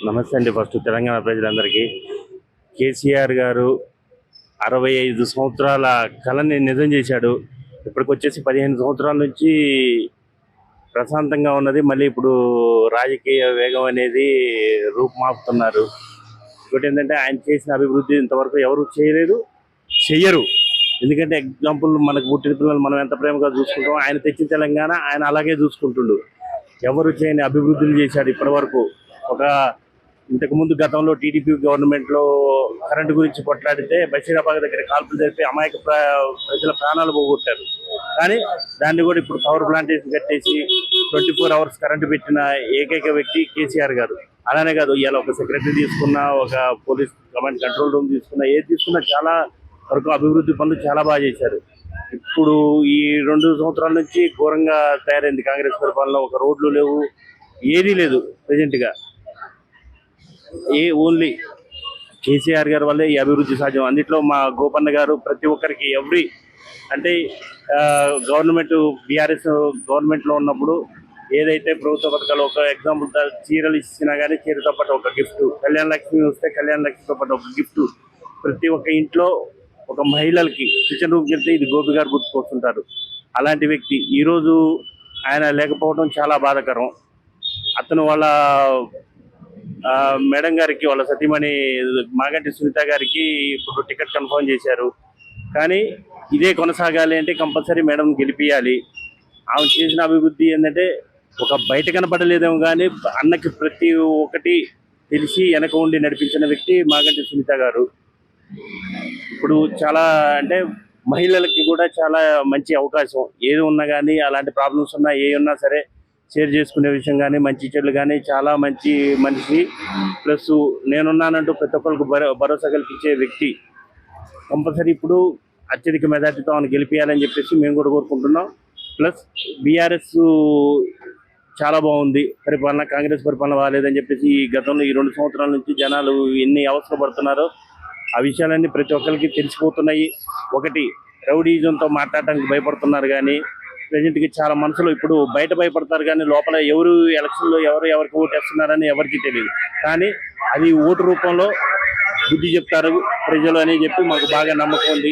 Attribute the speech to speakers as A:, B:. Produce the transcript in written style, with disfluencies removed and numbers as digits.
A: నమస్తే అండి. ఫస్ట్ తెలంగాణ ప్రజలందరికీ కేసీఆర్ గారు 65 సంవత్సరాల కళని నిజం చేశాడు. ఇప్పటికొచ్చేసి 15 సంవత్సరాల నుంచి ప్రశాంతంగా ఉన్నది. మళ్ళీ ఇప్పుడు రాజకీయ వేగం అనేది రూపుమాపుతున్నారు. ఇంకోటి ఏంటంటే ఆయన చేసిన అభివృద్ధి ఇంతవరకు ఎవరు చేయలేదు, చెయ్యరు. ఎందుకంటే ఎగ్జాంపుల్ మనకు పుట్టిన పిల్లలు మనం ఎంత ప్రేమగా చూసుకుంటాం, ఆయన తెచ్చిన తెలంగాణ ఆయన అలాగే చూసుకుంటుండు. ఎవరు చేయని అభివృద్ధులు చేశాడు ఇప్పటి వరకు. ఒక ఇంతకుముందు గతంలో టీడీపీ గవర్నమెంట్లో కరెంటు గురించి కొట్లాడితే బషీరాబాద్ దగ్గర కాల్పులు జరిపి అమాయక ప్రజల ప్రాణాలు పోగొట్టారు. కానీ దాన్ని కూడా ఇప్పుడు పవర్ ప్లాంటేషన్ కట్టేసి 24 అవర్స్ కరెంటు పెట్టిన ఏకైక వ్యక్తి కేసీఆర్ గారు. అలానే కాదు, ఇవాళ ఒక సెక్రటరీ తీసుకున్నా, ఒక పోలీస్ కమాండ్ కంట్రోల్ రూమ్ తీసుకున్నా, ఏది తీసుకున్నా చాలా వరకు అభివృద్ధి పనులు చాలా బాగా చేశారు. ఇప్పుడు ఈ 2 సంవత్సరాల నుంచి ఘోరంగా తయారైంది కాంగ్రెస్ పరిపాలన. ఒక రోడ్లు లేవు, ఏదీ లేదు ప్రజెంట్గా. ఓన్లీ కేసీఆర్ గారి వల్లే ఈ అభివృద్ధి సాధ్యం. అందులో మా గోపన్న గారు ప్రతి ఒక్కరికి అంటే గవర్నమెంట్ బీఆర్ఎస్ గవర్నమెంట్లో ఉన్నప్పుడు ఏదైతే ప్రభుత్వ పథకాలు, ఒక ఎగ్జాంపుల్ చీరలు ఇచ్చినా కానీ చీరతో పాటు ఒక గిఫ్ట్, కళ్యాణ లక్ష్మి వస్తే కళ్యాణ లక్ష్మితో పాటు ఒక గిఫ్ట్, ప్రతి ఒక్క ఇంట్లో ఒక మహిళలకి కిచెన్ రూమ్కి వెళ్తే ఇది గోపి గారు గుర్తుకొస్తుంటారు. అలాంటి వ్యక్తి ఈరోజు ఆయన లేకపోవడం చాలా బాధాకరం. అతను వాళ్ళ మేడం గారికి, వాళ్ళ సతీమణి మాగంటి సునీత గారికి ఇప్పుడు టికెట్ కన్ఫర్మ్ చేశారు. కానీ ఇదే కొనసాగాలి అంటే కంపల్సరీ మేడం గెలిపియాలి. ఆమె చేసిన అభివృద్ధి ఏంటంటే ఒక బయట కనపడలేదేమో కానీ అన్నకి ప్రతి ఒక్కటి తెలిసి వెనక ఉండి నడిపించిన వ్యక్తి మాగంటి సునీత గారు. ఇప్పుడు చాలా అంటే మహిళలకి కూడా చాలా మంచి అవకాశం. ఏది ఉన్నా కానీ, అలాంటి ప్రాబ్లమ్స్ ఉన్నా ఏ ఉన్నా సరే షేర్ చేసుకునే విషయం కానీ, మంచి చెడులు కానీ చాలా మంచి మనిషి. ప్లస్ నేనున్నానంటూ ప్రతి ఒక్కరికి భరోసా కల్పించే వ్యక్తి. కంపల్సరీ ఇప్పుడు అత్యధిక మెజార్టీతో ఆయన గెలిపించాలని చెప్పేసి మేము కూడా కోరుకుంటున్నాం. ప్లస్ బీఆర్ఎస్ చాలా బాగుంది పరిపాలన, కాంగ్రెస్ పరిపాలన బాగాలేదని చెప్పేసి ఈ గతంలో ఈ 2 సంవత్సరాల నుంచి జనాలు ఎన్ని అవసరం పడుతున్నారో ఆ విషయాలన్నీ ప్రతి ఒక్కరికి తెలిసిపోతున్నాయి. ఒకటి, రౌడీజంతో మాట్లాడటానికి భయపడుతున్నారు. కానీ ప్రజెంట్కి చాలా మనసులో ఇప్పుడు బయట భయపడతారు కానీ లోపల ఎవరు ఎలక్షన్లో ఎవరికి ఓటేస్తున్నారని ఎవరికి తెలియదు. కానీ అది ఓటు రూపంలో బుద్ధి చెప్తారు ప్రజలు అని చెప్పి మాకు బాగా నమ్మకం ఉంది.